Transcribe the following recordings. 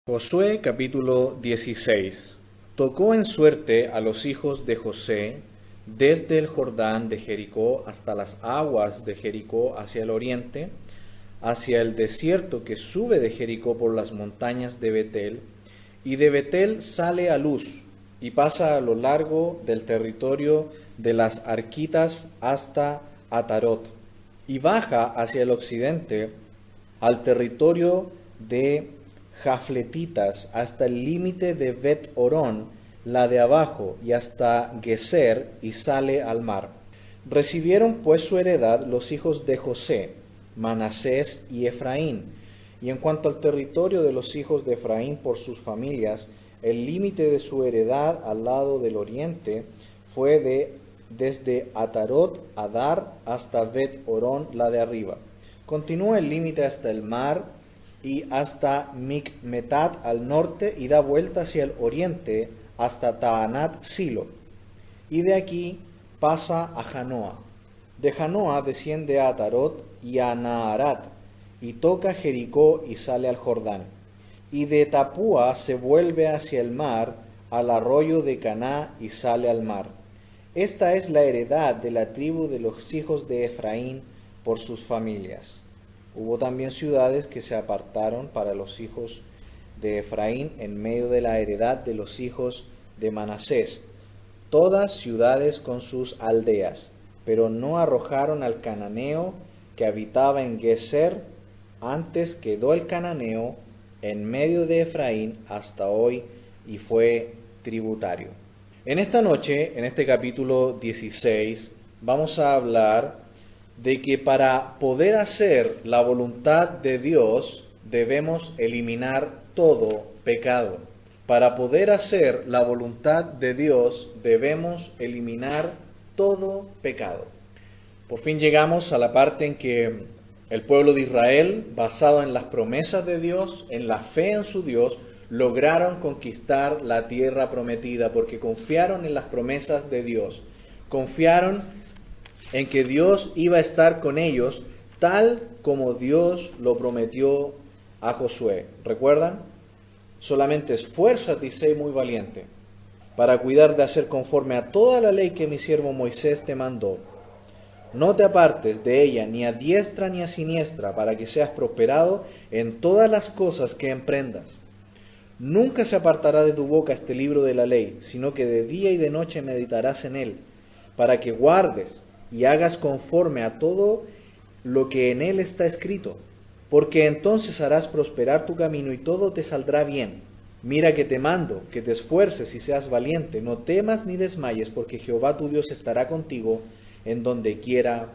Josué capítulo 16. Tocó en suerte a los hijos de José desde el Jordán de Jericó hasta las aguas de Jericó hacia el oriente, hacia el desierto que sube de Jericó por las montañas de Betel, y de Betel sale a Luz y pasa a lo largo del territorio de las Arquitas hasta Atarot, y baja hacia el occidente al territorio de Jafletitas hasta el límite de Bet-Orón, la de abajo, y hasta Geser, y sale al mar. Recibieron pues su heredad los hijos de José, Manasés y Efraín. Y en cuanto al territorio de los hijos de Efraín por sus familias, el límite de su heredad al lado del oriente fue desde Atarot, Adar, hasta Bet-Orón, la de arriba. Continúa el límite hasta el mar y hasta Micmetat al norte, y da vuelta hacia el oriente hasta Taanat Silo. Y de aquí pasa a Janoa. De Janoa desciende a Atarot y a Naharat, y toca Jericó y sale al Jordán. Y de Tapúa se vuelve hacia el mar, al arroyo de Caná, y sale al mar. Esta es la heredad de la tribu de los hijos de Efraín por sus familias. Hubo también ciudades que se apartaron para los hijos de Efraín en medio de la heredad de los hijos de Manasés, todas ciudades con sus aldeas, pero no arrojaron al cananeo que habitaba en Geser. Antes quedó el cananeo en medio de Efraín hasta hoy y fue tributario. En esta noche, en este capítulo 16, vamos a hablar de que para poder hacer la voluntad de Dios debemos eliminar todo pecado. Para poder hacer la voluntad de Dios debemos eliminar todo pecado. Por fin llegamos a la parte en que el pueblo de Israel, basado en las promesas de Dios, en la fe en su Dios, lograron conquistar la tierra prometida porque confiaron en las promesas de Dios. Confiaron en que Dios iba a estar con ellos tal como Dios lo prometió a Josué. ¿Recuerdan? Solamente esfuérzate y sé muy valiente para cuidar de hacer conforme a toda la ley que mi siervo Moisés te mandó. No te apartes de ella ni a diestra ni a siniestra, para que seas prosperado en todas las cosas que emprendas. Nunca se apartará de tu boca este libro de la ley, sino que de día y de noche meditarás en él, para que guardes y hagas conforme a todo lo que en él está escrito, porque entonces harás prosperar tu camino y todo te saldrá bien. Mira que te mando, que te esfuerces y seas valiente, no temas ni desmayes, porque Jehová tu Dios estará contigo en donde quiera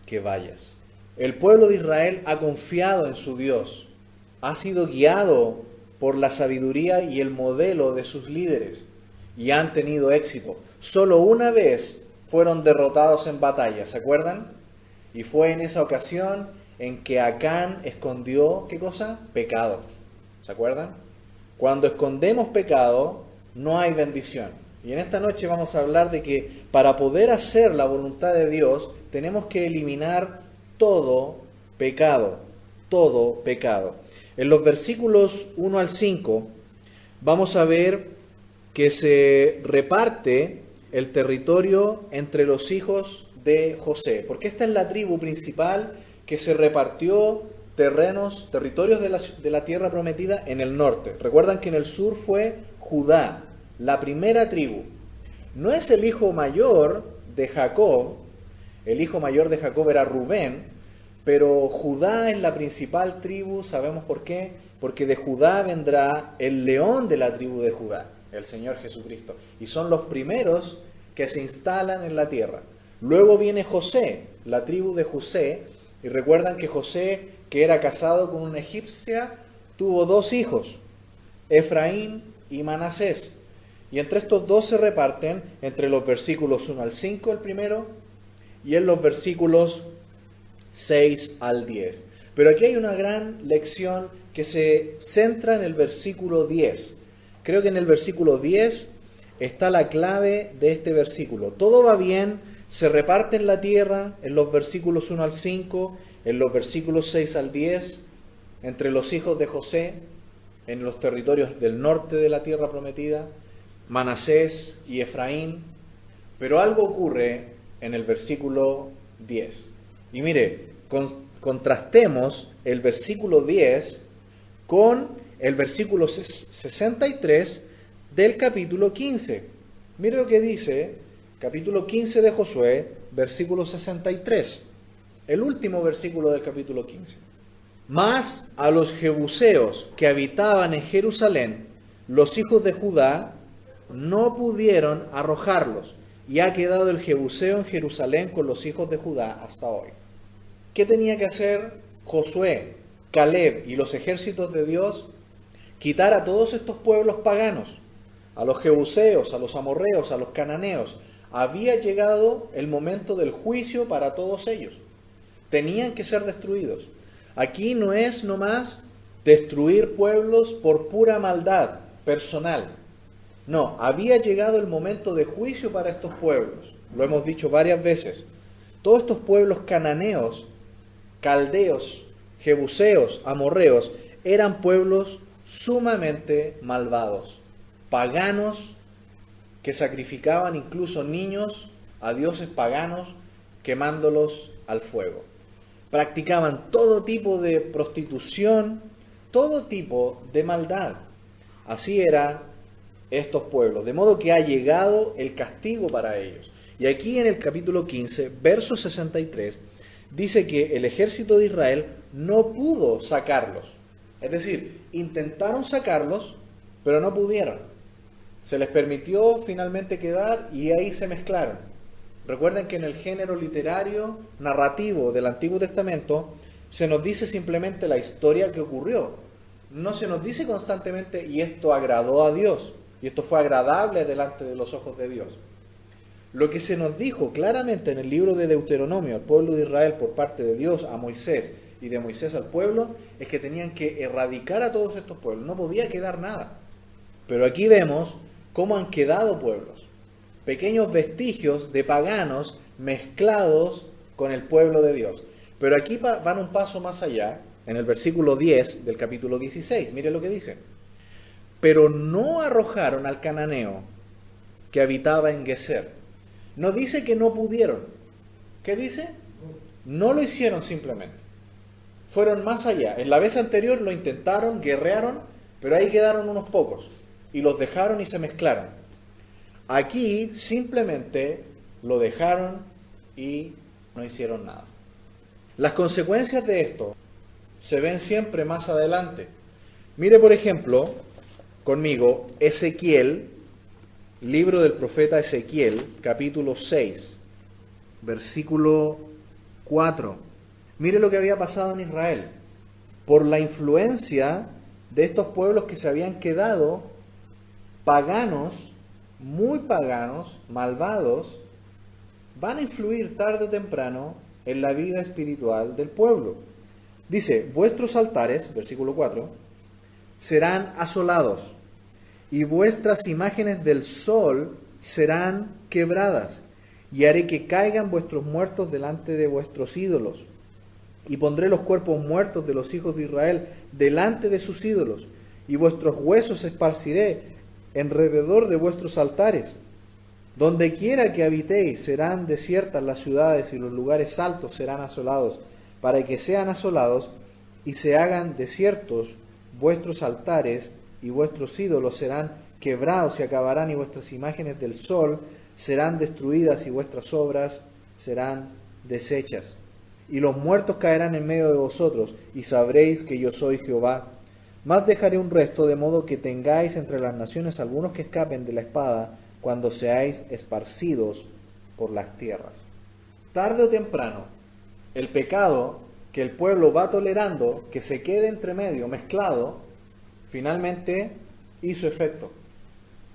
que vayas. El pueblo de Israel ha confiado en su Dios, ha sido guiado por la sabiduría y el modelo de sus líderes, y han tenido éxito. Solo una vez fueron derrotados en batalla, ¿se acuerdan? Y fue en esa ocasión en que Acán escondió, ¿qué cosa? Pecado, ¿se acuerdan? Cuando escondemos pecado, no hay bendición. Y en esta noche vamos a hablar de que para poder hacer la voluntad de Dios, tenemos que eliminar todo pecado, todo pecado. En los versículos 1 al 5, vamos a ver que se reparte el territorio entre los hijos de José, porque esta es la tribu principal que se repartió territorios de la tierra prometida en el norte. Recuerdan que en el sur fue Judá, la primera tribu. No es el hijo mayor de Jacob, el hijo mayor de Jacob era Rubén, pero Judá es la principal tribu. ¿Sabemos por qué? Porque de Judá vendrá el león de la tribu de Judá, el Señor Jesucristo, y son los primeros que se instalan en la tierra. Luego viene José, la tribu de José, y recuerdan que José, que era casado con una egipcia, tuvo dos hijos, Efraín y Manasés, y entre estos dos se reparten entre los versículos 1 al 5 el primero, y en los versículos 6 al 10. Pero aquí hay una gran lección que se centra en el versículo 10. Creo que en el versículo 10 está la clave de este versículo. Todo va bien, se reparte en la tierra en los versículos 1 al 5, en los versículos 6 al 10, entre los hijos de José. en los territorios del norte de la tierra prometida, Manasés y Efraín, pero algo ocurre en el versículo 10. Y mire, contrastemos el versículo 10 con el versículo 63 del capítulo 15. Mire lo que dice, capítulo 15 de Josué, versículo 63. El último versículo del capítulo 15. Mas a los jebuseos que habitaban en Jerusalén, los hijos de Judá no pudieron arrojarlos, y ha quedado el jebuseo en Jerusalén con los hijos de Judá hasta hoy. ¿Qué tenía que hacer Josué, Caleb y los ejércitos de Dios? Quitar a todos estos pueblos paganos, a los jebuseos, a los amorreos, a los cananeos. Había llegado el momento del juicio para todos ellos. Tenían que ser destruidos. Aquí no es nomás destruir pueblos por pura maldad personal. No, había llegado el momento de juicio para estos pueblos. Lo hemos dicho varias veces. Todos estos pueblos cananeos, caldeos, jebuseos, amorreos, eran pueblos sumamente malvados, paganos, que sacrificaban incluso niños a dioses paganos, quemándolos al fuego. Practicaban todo tipo de prostitución, todo tipo de maldad. Así eran estos pueblos, de modo que ha llegado el castigo para ellos. Y aquí en el capítulo 15, verso 63, dice que el ejército de Israel no pudo sacarlos. Es decir, intentaron sacarlos, pero no pudieron. Se les permitió finalmente quedar y ahí se mezclaron. Recuerden que en el género literario, narrativo del Antiguo Testamento, se nos dice simplemente la historia que ocurrió. No se nos dice constantemente, y esto agradó a Dios, y esto fue agradable delante de los ojos de Dios. Lo que se nos dijo claramente en el libro de Deuteronomio al pueblo de Israel por parte de Dios a Moisés y de Moisés al pueblo, es que tenían que erradicar a todos estos pueblos. No podía quedar nada. Pero aquí vemos cómo han quedado pueblos. Pequeños vestigios de paganos mezclados con el pueblo de Dios. Pero aquí van un paso más allá, en el versículo 10 del capítulo 16. Mire lo que dice. Pero no arrojaron al cananeo que habitaba en Geser. No dice que no pudieron. ¿Qué dice? No lo hicieron simplemente. Fueron más allá. En la vez anterior lo intentaron, guerrearon, pero ahí quedaron unos pocos. Y los dejaron y se mezclaron. Aquí simplemente lo dejaron y no hicieron nada. Las consecuencias de esto se ven siempre más adelante. Mire, por ejemplo, conmigo, Ezequiel, libro del profeta Ezequiel, capítulo 6, versículo 4. Mire lo que había pasado en Israel. Por la influencia de estos pueblos que se habían quedado paganos, muy paganos, malvados, van a influir tarde o temprano en la vida espiritual del pueblo. Dice, vuestros altares, versículo 4, serán asolados, y vuestras imágenes del sol serán quebradas, y haré que caigan vuestros muertos delante de vuestros ídolos, y pondré los cuerpos muertos de los hijos de Israel delante de sus ídolos, y vuestros huesos esparciré alrededor de vuestros altares. Donde quiera que habitéis serán desiertas las ciudades, y los lugares altos serán asolados, para que sean asolados y se hagan desiertos vuestros altares, y vuestros ídolos serán quebrados y acabarán, y vuestras imágenes del sol serán destruidas, y vuestras obras serán deshechas. Y los muertos caerán en medio de vosotros, y sabréis que yo soy Jehová. Mas dejaré un resto, de modo que tengáis entre las naciones algunos que escapen de la espada, cuando seáis esparcidos por las tierras. Tarde o temprano, el pecado que el pueblo va tolerando, que se quede entre medio, mezclado, finalmente hizo efecto.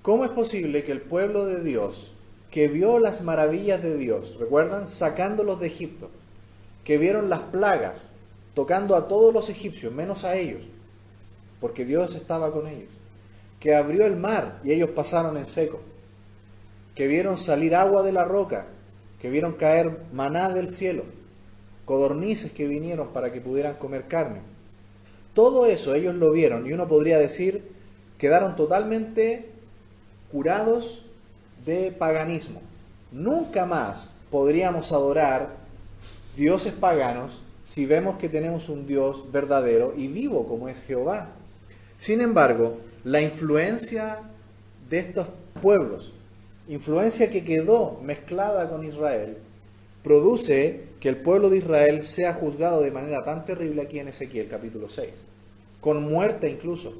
¿Cómo es posible que el pueblo de Dios, que vio las maravillas de Dios, recuerdan, sacándolos de Egipto, que vieron las plagas, tocando a todos los egipcios, menos a ellos, porque Dios estaba con ellos, que abrió el mar y ellos pasaron en seco, que vieron salir agua de la roca, que vieron caer maná del cielo, codornices que vinieron para que pudieran comer carne? Todo eso ellos lo vieron y uno podría decir, quedaron totalmente curados de paganismo. Nunca más podríamos adorar dioses paganos si vemos que tenemos un Dios verdadero y vivo como es Jehová. Sin embargo, la influencia de estos pueblos, influencia que quedó mezclada con Israel, produce que el pueblo de Israel sea juzgado de manera tan terrible aquí en Ezequiel capítulo 6, con muerte incluso.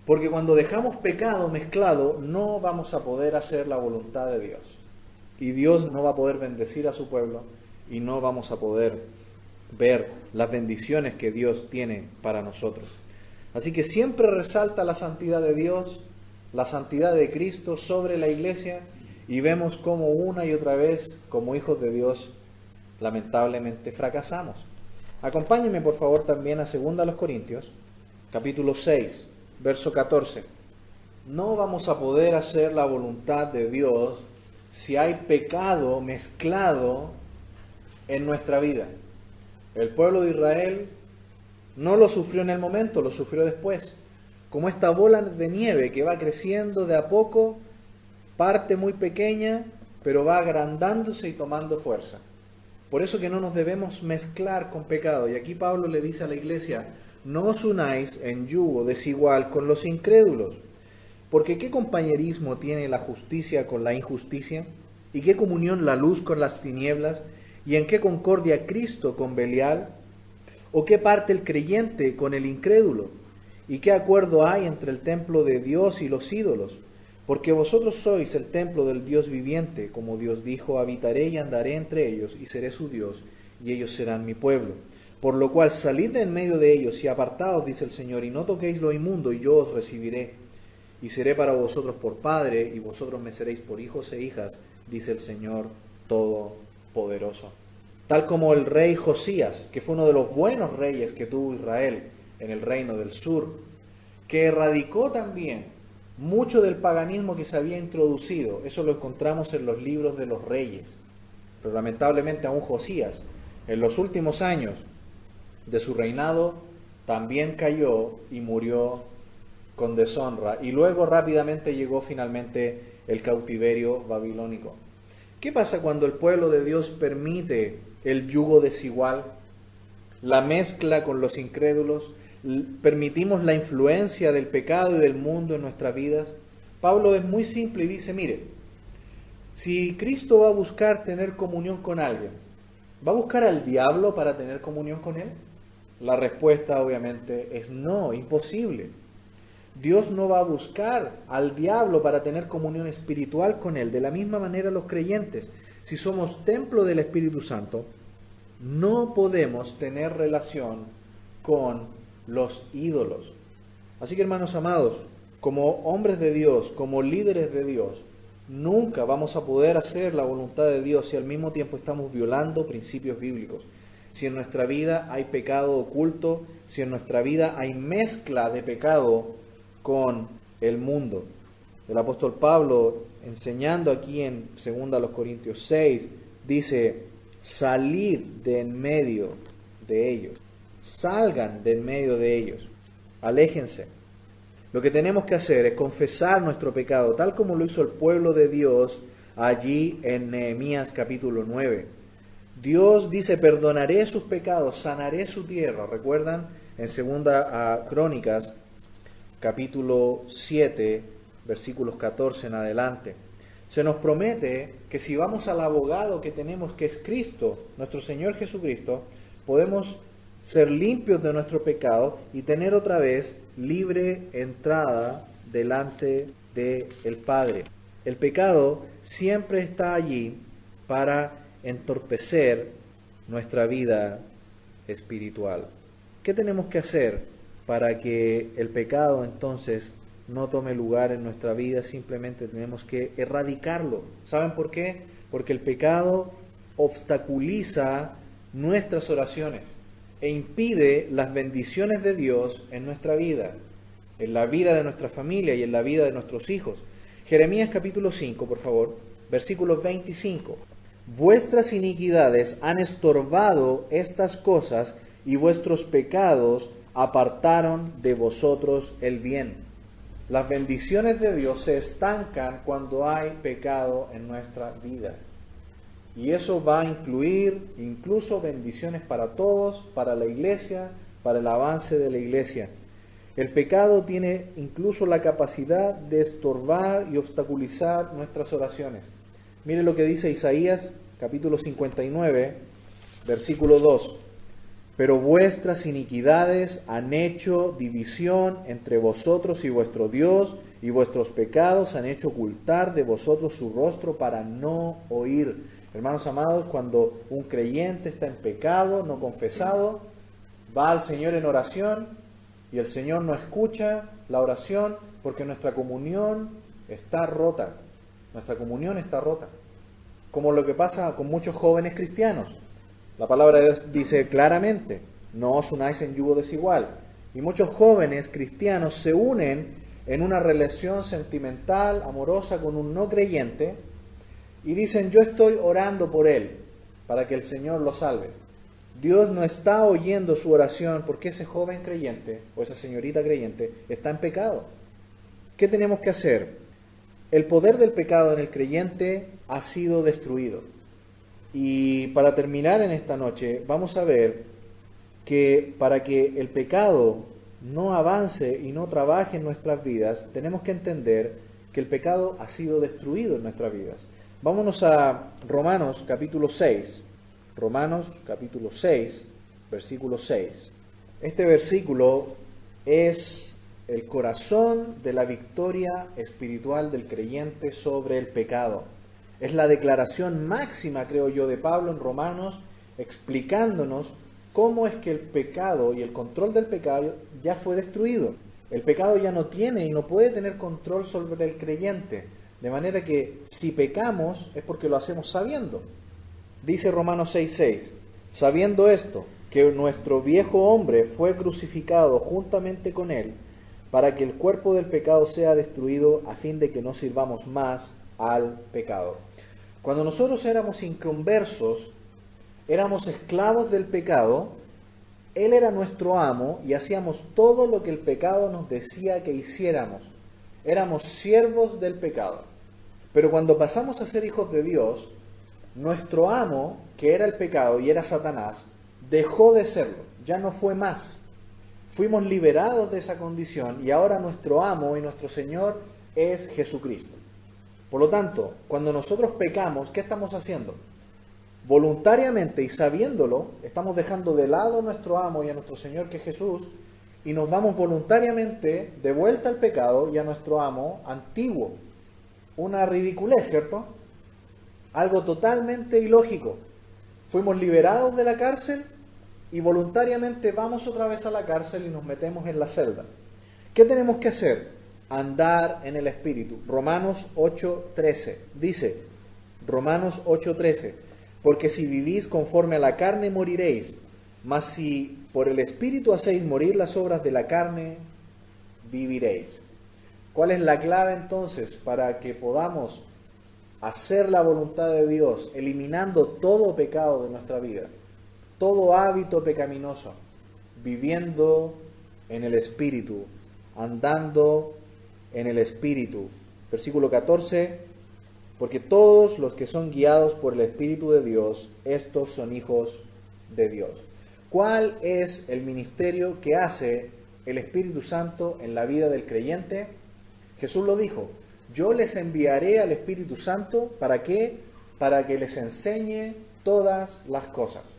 Porque cuando dejamos pecado mezclado, no vamos a poder hacer la voluntad de Dios. Y Dios no va a poder bendecir a su pueblo y no vamos a poder ver las bendiciones que Dios tiene para nosotros. Así que siempre resalta la santidad de Dios, la santidad de Cristo sobre la iglesia, y vemos cómo una y otra vez, como hijos de Dios, lamentablemente fracasamos. Acompáñenme por favor también a 2 Corintios, capítulo 6, verso 14. No vamos a poder hacer la voluntad de Dios si hay pecado mezclado en nuestra vida. El pueblo de Israel no lo sufrió en el momento, lo sufrió después. Como esta bola de nieve que va creciendo de a poco, parte muy pequeña, pero va agrandándose y tomando fuerza. Por eso que no nos debemos mezclar con pecado. Y aquí Pablo le dice a la iglesia, no os unáis en yugo desigual con los incrédulos. Porque ¿qué compañerismo tiene la justicia con la injusticia? ¿Y qué comunión la luz con las tinieblas? ¿Y en qué concordia Cristo con Belial? ¿O qué parte el creyente con el incrédulo? ¿Y qué acuerdo hay entre el templo de Dios y los ídolos? Porque vosotros sois el templo del Dios viviente, como Dios dijo, habitaré y andaré entre ellos, y seré su Dios, y ellos serán mi pueblo. Por lo cual salid de en medio de ellos y apartaos, dice el Señor, y no toquéis lo inmundo, y yo os recibiré. Y seré para vosotros por Padre, y vosotros me seréis por hijos e hijas, dice el Señor Todopoderoso. Tal como el rey Josías, que fue uno de los buenos reyes que tuvo Israel en el reino del sur, que erradicó también mucho del paganismo que se había introducido. Eso lo encontramos en los libros de los reyes. Pero lamentablemente aún Josías, en los últimos años de su reinado, también cayó y murió con deshonra. Y luego rápidamente llegó finalmente el cautiverio babilónico. ¿Qué pasa cuando el pueblo de Dios permite el yugo desigual, la mezcla con los incrédulos? Permitimos la influencia del pecado y del mundo en nuestras vidas. Pablo es muy simple y dice, mire, si Cristo va a buscar tener comunión con alguien, ¿va a buscar al diablo para tener comunión con él? La respuesta obviamente es no, imposible. Dios no va a buscar al diablo para tener comunión espiritual con él. De la misma manera los creyentes, si somos templo del Espíritu Santo, no podemos tener relación con los ídolos. Así que hermanos amados, como hombres de Dios, como líderes de Dios, nunca vamos a poder hacer la voluntad de Dios si al mismo tiempo estamos violando principios bíblicos. Si en nuestra vida hay pecado oculto, si en nuestra vida hay mezcla de pecado con el mundo. El apóstol Pablo, enseñando aquí en 2 Corintios 6, dice, salid de en medio de ellos. Salgan de en medio de ellos, aléjense. Lo que tenemos que hacer es confesar nuestro pecado, tal como lo hizo el pueblo de Dios allí en Nehemías capítulo 9. Dios dice, perdonaré sus pecados, sanaré su tierra. ¿Recuerdan? En 2 Crónicas capítulo 7, versículos 14 en adelante. Se nos promete que si vamos al abogado que tenemos, que es Cristo, nuestro Señor Jesucristo, podemos ser limpios de nuestro pecado y tener otra vez libre entrada delante del Padre. El pecado siempre está allí para entorpecer nuestra vida espiritual. ¿Qué tenemos que hacer para que el pecado entonces no tome lugar en nuestra vida? Simplemente tenemos que erradicarlo. ¿Saben por qué? Porque el pecado obstaculiza nuestras oraciones e impide las bendiciones de Dios en nuestra vida, en la vida de nuestra familia y en la vida de nuestros hijos. Jeremías capítulo 5, por favor, versículo 25. Vuestras iniquidades han estorbado estas cosas y vuestros pecados apartaron de vosotros el bien. Las bendiciones de Dios se estancan cuando hay pecado en nuestra vida. Y eso va a incluir incluso bendiciones para todos, para la iglesia, para el avance de la iglesia. El pecado tiene incluso la capacidad de estorbar y obstaculizar nuestras oraciones. Mire lo que dice Isaías, capítulo 59, versículo 2. Pero vuestras iniquidades han hecho división entre vosotros y vuestro Dios, y vuestros pecados han hecho ocultar de vosotros su rostro para no oír. Hermanos amados, cuando un creyente está en pecado, no confesado, va al Señor en oración y el Señor no escucha la oración porque nuestra comunión está rota. Nuestra comunión está rota. Como lo que pasa con muchos jóvenes cristianos. La palabra de Dios dice claramente, no os unáis en yugo desigual. Y muchos jóvenes cristianos se unen en una relación sentimental, amorosa con un no creyente y dicen, yo estoy orando por él para que el Señor lo salve. Dios no está oyendo su oración porque ese joven creyente o esa señorita creyente está en pecado. ¿Qué tenemos que hacer? El poder del pecado en el creyente ha sido destruido. Y para terminar en esta noche, vamos a ver que para que el pecado no avance y no trabaje en nuestras vidas, tenemos que entender que el pecado ha sido destruido en nuestras vidas. Vámonos a Romanos capítulo 6. Romanos capítulo 6, versículo 6. Este versículo es el corazón de la victoria espiritual del creyente sobre el pecado. Es la declaración máxima, creo yo, de Pablo en Romanos, explicándonos cómo es que el pecado y el control del pecado ya fue destruido. El pecado ya no tiene y no puede tener control sobre el creyente. De manera que si pecamos es porque lo hacemos sabiendo. Dice Romanos 6:6, sabiendo esto, que nuestro viejo hombre fue crucificado juntamente con él, para que el cuerpo del pecado sea destruido, a fin de que no sirvamos más al pecado. Cuando nosotros éramos inconversos, éramos esclavos del pecado, Él era nuestro amo y hacíamos todo lo que el pecado nos decía que hiciéramos. Éramos siervos del pecado. Pero cuando pasamos a ser hijos de Dios, nuestro amo, que era el pecado y era Satanás, dejó de serlo, ya no fue más. Fuimos liberados de esa condición y ahora nuestro amo y nuestro Señor es Jesucristo. Por lo tanto, cuando nosotros pecamos, ¿qué estamos haciendo? Voluntariamente y sabiéndolo, estamos dejando de lado a nuestro amo y a nuestro Señor que es Jesús y nos vamos voluntariamente de vuelta al pecado y a nuestro amo antiguo. Una ridiculez, ¿cierto? Algo totalmente ilógico. Fuimos liberados de la cárcel y voluntariamente vamos otra vez a la cárcel y nos metemos en la celda. ¿Qué tenemos que hacer? Andar en el Espíritu. Romanos 8:13 dice, Romanos 8:13, porque si vivís conforme a la carne moriréis, mas si por el Espíritu hacéis morir las obras de la carne, viviréis. ¿Cuál es la clave entonces para que podamos hacer la voluntad de Dios, eliminando todo pecado de nuestra vida, todo hábito pecaminoso, viviendo en el Espíritu, andando en el Espíritu? Versículo 14, porque todos los que son guiados por el Espíritu de Dios, estos son hijos de Dios. ¿Cuál es el ministerio que hace el Espíritu Santo en la vida del creyente? Jesús lo dijo, yo les enviaré al Espíritu Santo, ¿para qué? Para que les enseñe todas las cosas.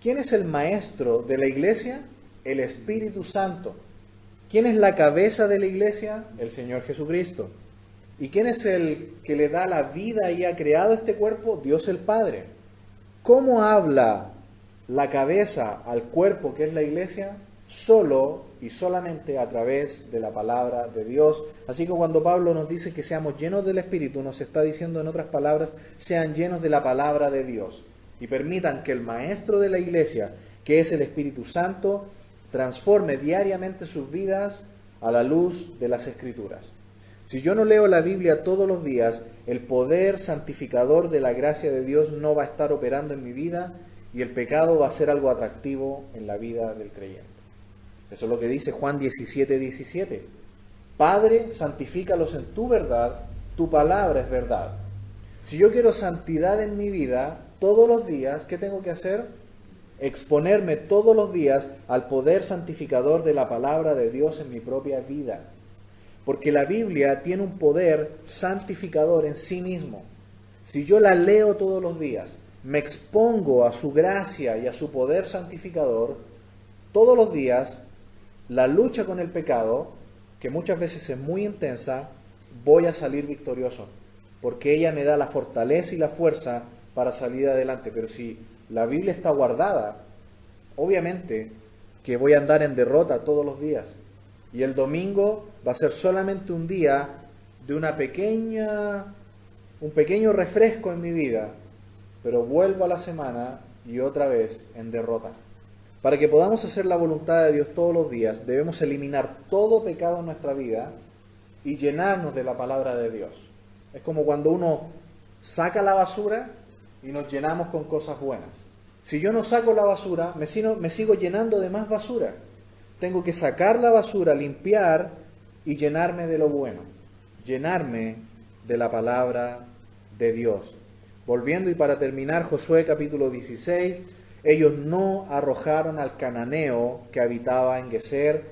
¿Quién es el maestro de la iglesia? El Espíritu Santo. ¿Quién es la cabeza de la iglesia? El Señor Jesucristo. ¿Y quién es el que le da la vida y ha creado este cuerpo? Dios el Padre. ¿Cómo habla la cabeza al cuerpo que es la iglesia? Solo y solamente a través de la palabra de Dios. Así que cuando Pablo nos dice que seamos llenos del Espíritu, nos está diciendo en otras palabras, sean llenos de la palabra de Dios. Y permitan que el maestro de la iglesia, que es el Espíritu Santo, transforme diariamente sus vidas a la luz de las Escrituras. Si yo no leo la Biblia todos los días, el poder santificador de la gracia de Dios no va a estar operando en mi vida y el pecado va a ser algo atractivo en la vida del creyente. Eso es lo que dice Juan 17:17. Padre, santifícalos en tu verdad, tu palabra es verdad. Si yo quiero santidad en mi vida, todos los días, ¿qué tengo que hacer? Exponerme todos los días al poder santificador de la palabra de Dios en mi propia vida. Porque la Biblia tiene un poder santificador en sí mismo. Si yo la leo todos los días, me expongo a su gracia y a su poder santificador, todos los días, la lucha con el pecado, que muchas veces es muy intensa, voy a salir victorioso, porque ella me da la fortaleza y la fuerza para salir adelante. Pero si la Biblia está guardada, obviamente que voy a andar en derrota todos los días. Y el domingo va a ser solamente un día de un pequeño refresco en mi vida, pero vuelvo a la semana y otra vez en derrota. Para que podamos hacer la voluntad de Dios todos los días, debemos eliminar todo pecado en nuestra vida y llenarnos de la palabra de Dios. Es como cuando uno saca la basura y nos llenamos con cosas buenas. Si yo no saco la basura, me sigo llenando de más basura. Tengo que sacar la basura, limpiar y llenarme de lo bueno. Llenarme de la palabra de Dios. Volviendo y para terminar, Josué capítulo 16, ellos no arrojaron al cananeo que habitaba en Geser.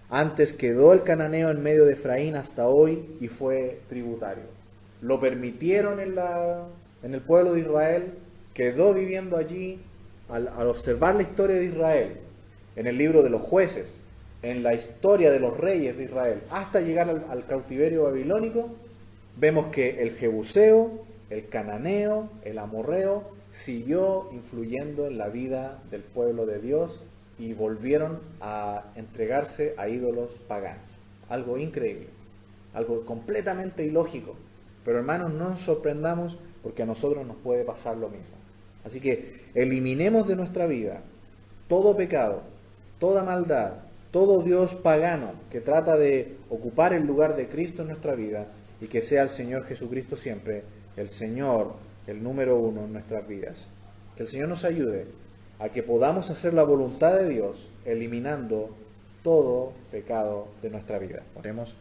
Antes quedó el cananeo en medio de Efraín hasta hoy y fue tributario. Lo permitieron en el pueblo de Israel, quedó viviendo allí. Al observar la historia de Israel, en el libro de los jueces, en la historia de los reyes de Israel, hasta llegar al cautiverio babilónico, vemos que el jebuseo, el cananeo, el amorreo, siguió influyendo en la vida del pueblo de Dios y volvieron a entregarse a ídolos paganos. Algo increíble, algo completamente ilógico. Pero hermanos, no nos sorprendamos porque a nosotros nos puede pasar lo mismo. Así que eliminemos de nuestra vida todo pecado, toda maldad, todo Dios pagano que trata de ocupar el lugar de Cristo en nuestra vida, y que sea el Señor Jesucristo siempre el Señor, el número uno en nuestras vidas. Que el Señor nos ayude a que podamos hacer la voluntad de Dios eliminando todo pecado de nuestra vida. Oremos.